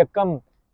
1